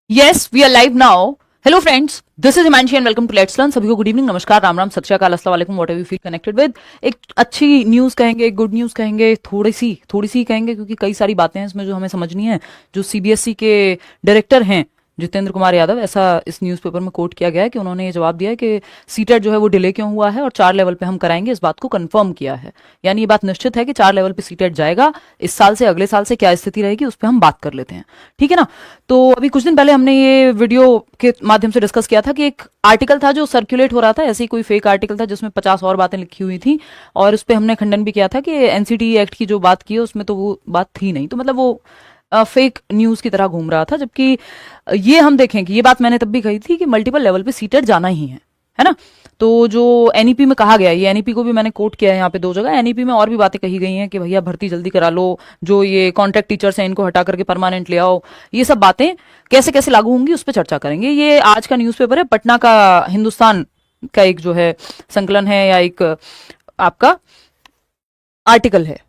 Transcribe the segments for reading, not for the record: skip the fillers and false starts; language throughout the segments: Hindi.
Yes we are live now. Hello friends, this is Himanshi and welcome to let's learn. सभी को गुड इवनिंग, नमस्कार, राम राम, सत श्री अकाल, अस्सलाम वालेकुम, what ever you feel connected with. एक अच्छी न्यूज कहेंगे, एक गुड न्यूज कहेंगे, थोड़ी सी कहेंगे क्योंकि कई सारी बातें हैं इसमें जो हमें समझनी है। जो सीबीएसई के डायरेक्टर हैं जितेंद्र कुमार यादव, ऐसा इस न्यूज़पेपर में कोट किया गया है कि उन्होंने ये जवाब दिया है कि सीटेट जो है वो डिले क्यों हुआ है और 4 लेवल पे हम कराएंगे, इस बात को कंफर्म किया है। यानी ये बात निश्चित है कि 4 लेवल पे सीटेट जाएगा। इस साल से अगले साल से क्या स्थिति रहेगी उस पर हम बात कर लेते हैं, ठीक है ना। तो अभी कुछ दिन पहले हमने ये वीडियो के माध्यम से डिस्कस किया था कि एक आर्टिकल था जो सर्कुलेट हो रहा था, ऐसे ही कोई फेक आर्टिकल था जिसमें 50 और बातें लिखी हुई थी, और उस पर हमने खंडन भी किया था कि एनसीटी एक्ट की जो बात की है उसमें तो वो बात थी नहीं, तो मतलब वो फेक न्यूज की तरह घूम रहा था। जबकि ये हम देखें कि ये बात मैंने तब भी कही थी कि मल्टीपल लेवल पे सीटेट जाना ही है ना। तो जो एनईपी में कहा गया है, ये एनईपी को भी मैंने कोट किया है यहाँ पे 2 जगह। एनईपी में और भी बातें कही गई हैं कि भैया भर्ती जल्दी करा लो, जो ये कॉन्ट्रैक्ट टीचर्स हैं इनको हटा करके परमानेंट ले आओ। ये सब बातें कैसे कैसे लागू होंगी उस पर चर्चा करेंगे। ये आज का न्यूज़पेपर है, पटना का हिंदुस्तान का एक जो है संकलन है या एक आपका आर्टिकल है।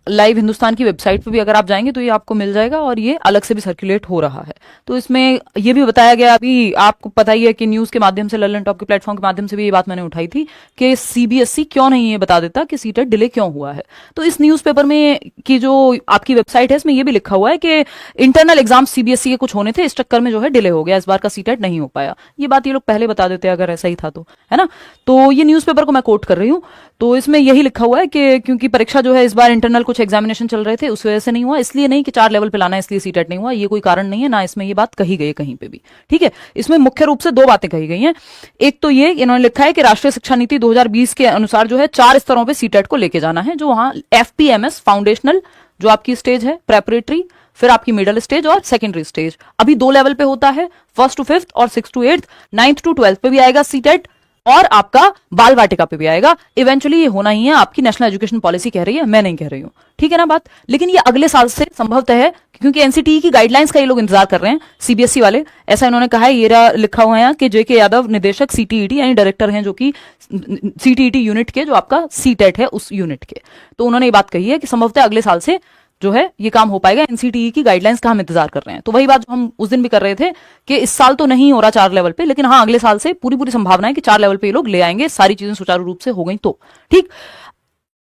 लाइव हिंदुस्तान की वेबसाइट पे भी अगर आप जाएंगे तो ये आपको मिल जाएगा, और ये अलग से भी सर्कुलेट हो रहा है। तो इसमें ये भी बताया गया, अभी आपको पता ही है कि न्यूज के माध्यम से, ललन टॉप के प्लेटफॉर्म के माध्यम से भी ये बात मैंने उठाई थी कि सीबीएसई क्यों नहीं ये बता देता कि सीटेट डिले क्यों हुआ है। तो इस न्यूज़पेपर में की जो आपकी वेबसाइट है इसमें ये भी लिखा हुआ है कि इंटरनल एग्जाम सीबीएसई के कुछ होने थे, इस चक्कर में जो है डिले हो गया, इस बार का सीटेट नहीं हो पाया। ये बात ये लोग पहले बता देते अगर ऐसा ही था तो, है ना। तो ये न्यूज़पेपर को मैं कोट कर रही हूँ। तो इसमें यही लिखा हुआ है कि क्योंकि परीक्षा जो है इस बार इंटरनल कुछ एग्जामिनेशन चल रहे थे उस वजह से नहीं हुआ, इसलिए नहीं कि 4 लेवल पे लाना है इसलिए सीटेट नहीं हुआ, ये कोई कारण नहीं है, ना इसमें ये बात कही गई है कहीं पे भी, ठीक है। इसमें मुख्य रूप से 2 बातें कही गई हैं। एक तो ये इन्होंने लिखा है कि राष्ट्रीय शिक्षा नीति 2020 के अनुसार जो है 4 स्तरों पे सीटेट को लेके जाना है, जो वहां एफपीएमएस फाउंडेशनल जो आपकी स्टेज है, प्रेपरेटरी, फिर आपकी मिडिल स्टेज और सेकेंडरी स्टेज, अभी 2 लेवल पे होता है, 1st to 5th और 6th to 8th, 9th to 12th पे भी आएगा सीटेट, और आपका बाल वाटिका पे भी आएगा। इवेंचुअली ये होना ही है, आपकी नेशनल एजुकेशन पॉलिसी कह रही है, मैं नहीं कह रही हूं, ठीक है ना बात। लेकिन ये अगले साल से संभवतः है क्योंकि एनसीटीई की गाइडलाइंस का ये लोग इंतजार कर रहे हैं, सीबीएसई वाले, ऐसा इन्होंने कहा है। ये लिखा हुआ है कि जेके यादव निदेशक सीटीईटी यानी डायरेक्टर हैं, जो कि सीटीईटी यूनिट के, जो आपका सीटेट है उस यूनिट के, तो उन्होंने ये बात कही है कि संभवतः अगले साल से जो है ये काम हो पाएगा। एनसीटीई की गाइडलाइंस का हम इंतजार कर रहे हैं। तो वही बात जो हम उस दिन भी कर रहे थे कि इस साल तो नहीं हो रहा 4 लेवल पे, लेकिन हाँ अगले साल से पूरी संभावना है कि 4 लेवल पे ये लोग ले आएंगे, सारी चीजें सुचारू रूप से हो गई तो, ठीक।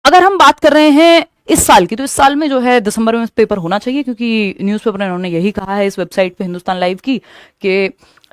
अगर हम बात कर रहे हैं इस साल की, तो इस साल में जो है दिसंबर में पेपर होना चाहिए, क्योंकि न्यूज़पेपर ने इन्होंने यही कहा है इस वेबसाइट पे हिंदुस्तान लाइव की कि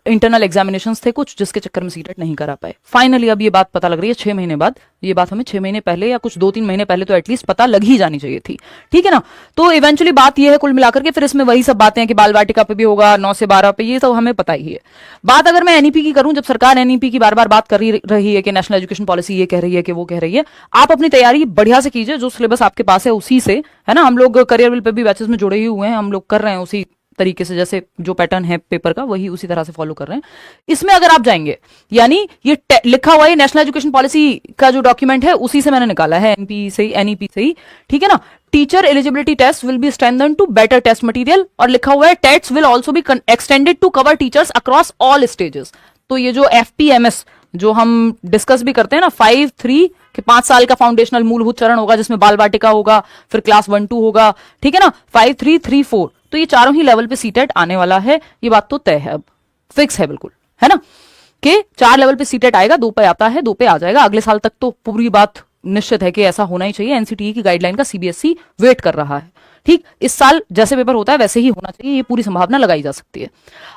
इंटरनल एग्जामिनेशंस थे कुछ जिसके चक्कर में सीटेट नहीं करा पाए। फाइनली अब ये बात पता लग रही है 6 महीने बाद। ये बात हमें 6 महीने पहले या कुछ 2-3 महीने पहले तो एटलीस्ट पता लग ही जानी चाहिए थी, ठीक है ना। तो इवेंचुअली बात ये है कुल मिलाकर के, फिर इसमें वही सब बातें हैं कि बाल वाटिका पे भी होगा, 9 से 12 पे, ये तो हमें पता ही है। बात अगर मैं एनईपी की करूं, जब सरकार एनईपी की बार बार बात कर रही है कि नेशनल एजुकेशन पॉलिसी ये कह रही है कि वो कह रही है, आप अपनी तैयारी बढ़िया से कीजिए, जो सिलेबस आपके पास है उसी से, है ना। हम लोग करियर विल पे भी बैचेस में जुड़े ही हुए हैं, हम लोग कर रहे हैं उसी तरीके से, जैसे जो पैटर्न है पेपर का वही उसी तरह से फॉलो कर रहे हैं। इसमें अगर आप जाएंगे, यानी ये लिखा हुआ है नेशनल एजुकेशन पॉलिसी का जो डॉक्यूमेंट है उसी से मैंने निकाला है, एनपी से ही, एनईपी से ही, ठीक है ना। Teacher eligibility test will be strengthen to better test material, और लिखा हुआ है test will also be extended to cover teachers across all stages. तो ये जो एफपीएमएस जो हम डिस्कस भी करते हैं ना, 5-3 कि 5 साल का फाउंडेशनल मूलभूत चरण होगा जिसमें बाल वाटिका होगा, फिर क्लास 1-2 होगा, ठीक है ना, 5-3-3-4, तो ये चारों ही लेवल पे सीटेट आने वाला है। ये बात तो तय है, अब फिक्स है बिल्कुल, है ना, कि 4 लेवल पे सीटेट आएगा, 2 पे आता है, 2 पे आ जाएगा अगले साल तक, तो पूरी बात निश्चित है कि ऐसा होना ही चाहिए। एनसीटीई की गाइडलाइन का सीबीएसई वेट कर रहा है, ठीक। इस साल जैसे पेपर होता है वैसे ही होना चाहिए, ये पूरी संभावना लगाई जा सकती है।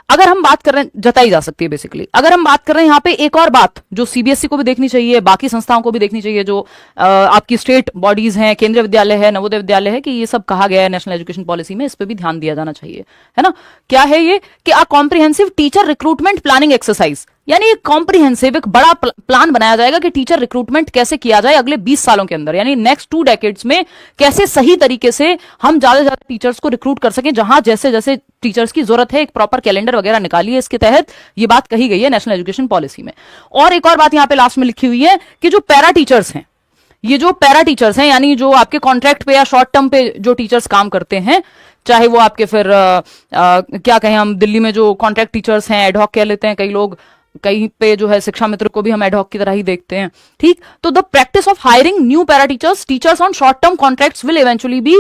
अगर हम बात कर रहे हैं, जताई जा सकती है बेसिकली। अगर हम बात कर रहे हैं यहाँ पे एक और बात जो सीबीएसई को भी देखनी चाहिए, बाकी संस्थाओं को भी देखनी चाहिए, जो आपकी स्टेट बॉडीज हैं, केंद्रीय विद्यालय है, नवोदय विद्यालय है, कि ये सब कहा गया है नेशनल एजुकेशन पॉलिसी में, इस पर भी ध्यान दिया जाना चाहिए, है ना। क्या है ये कि a comprehensive teacher recruitment planning exercise, यानी एक कॉम्प्रिहेंसिव, एक बड़ा प्लान बनाया जाएगा कि टीचर रिक्रूटमेंट कैसे किया जाए अगले 20 सालों के अंदर, यानी नेक्स्ट 2 डेकेड्स में कैसे सही तरीके से हम ज्यादा से ज्यादा टीचर्स को रिक्रूट कर सकें, जहां जैसे जैसे टीचर्स की जरूरत है। एक प्रॉपर कैलेंडर वगैरह निकालिए, इसके तहत ये बात कही गई है नेशनल एजुकेशन पॉलिसी में। और एक और बात यहां पे लास्ट में लिखी हुई है कि जो पैरा टीचर्स हैं, ये जो पैरा टीचर्स हैं, यानी जो आपके कॉन्ट्रैक्ट पे या शॉर्ट टर्म पे जो टीचर्स काम करते हैं, चाहे वो आपके फिर क्या कहें हम, दिल्ली में जो कॉन्ट्रैक्ट टीचर्स हैं, एडहॉक कह लेते हैं कई लोग, कहीं पे जो है शिक्षा मित्र को भी हम एडहॉक की तरह ही देखते हैं, ठीक। तो the practice of hiring new para teachers on short term contracts will eventually B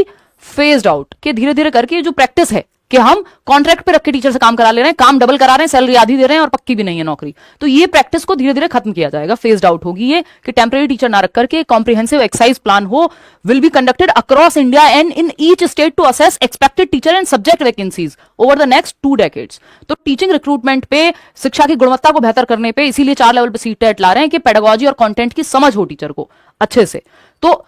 phased out, कि धीरे धीरे करके जो प्रैक्टिस है कि हम कॉन्ट्रैक्ट पे रख के टीचर से काम करा ले रहे हैं, काम डबल करा रहे हैं, सैलरी आधी दे रहे हैं और पक्की भी नहीं है नौकरी, तो ये प्रैक्टिस को धीरे धीरे खत्म किया जाएगा, फेज्ड आउट होगी ये, कि टेम्परेरी टीचर ना रख करके कॉम्प्रिहेंसिव एक्सरसाइज प्लान हो, will be conducted across India and in each state to assess expected teacher and subject vacancies over the next 2 decades. तो टीचिंग रिक्रूटमेंट पे, शिक्षा की गुणवत्ता को बेहतर करने पे इसीलिए 4 लेवल पे सीट टेट ला रहे हैं कि पेडागोजी और कंटेंट की समझ हो टीचर को अच्छे से। तो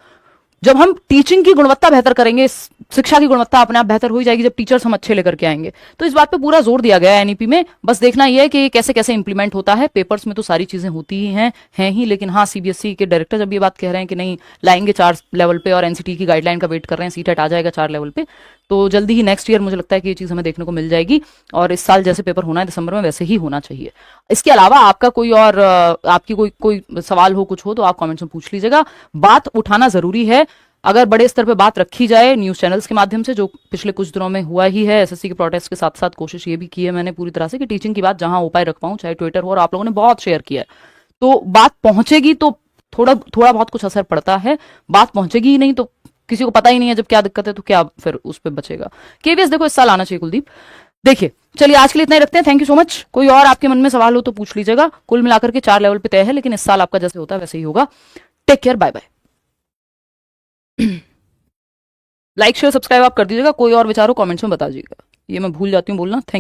जब हम टीचिंग की गुणवत्ता बेहतर करेंगे, शिक्षा की गुणवत्ता अपने आप बेहतर हो ही जाएगी जब टीचर्स हम अच्छे लेकर के आएंगे। तो इस बात पे पूरा जोर दिया गया है एनईपी में, बस देखना यह है कि कैसे कैसे इंप्लीमेंट होता है। पेपर्स में तो सारी चीजें होती ही हैं ही, लेकिन हाँ, सीबीएसई के डायरेक्टर जब ये बात कह रहे हैं कि नहीं लाएंगे 4 लेवल पे और एनसीटी की गाइडलाइन का वेट कर रहे हैं, सीटेट आ जाएगा 4 लेवल पे, तो जल्दी ही नेक्स्ट ईयर मुझे लगता है कि ये चीज हमें देखने को मिल जाएगी। और इस साल जैसे पेपर होना है दिसंबर में, वैसे ही होना चाहिए। इसके अलावा आपका कोई और आपकी कोई सवाल हो, कुछ हो, तो आप कमेंट्स में पूछ लीजिएगा। बात उठाना जरूरी है, अगर बड़े स्तर पे बात रखी जाए न्यूज चैनल्स के माध्यम से, जो पिछले कुछ दिनों में हुआ ही है, एसएससी के प्रोटेस्ट के साथ साथ कोशिश ये भी की है मैंने पूरी तरह से कि टीचिंग की बात जहां हो पाए रख पाऊं, चाहे ट्विटर हो, और आप लोगों ने बहुत शेयर किया है, तो बात पहुंचेगी तो थोड़ा बहुत कुछ असर पड़ता है। बात पहुंचेगी ही नहीं तो किसी को पता ही नहीं है जब क्या दिक्कत है, तो क्या फिर उस पर बचेगा। केवीएस देखो इस साल आना चाहिए कुलदीप। देखिए चलिए आज के लिए इतना ही रखते हैं, थैंक यू सो मच। कोई और आपके मन में सवाल हो तो पूछ लीजिएगा। कुल मिलाकर के 4 लेवल पे तय है, लेकिन इस साल आपका जैसे होता है वैसे ही होगा। Take care, bye bye. Like share subscribe आप कर दीजिएगा। कोई और विचार हो कमेंट्स में बता दीजिएगा, ये मैं भूल जाती हूँ बोलना। थैंक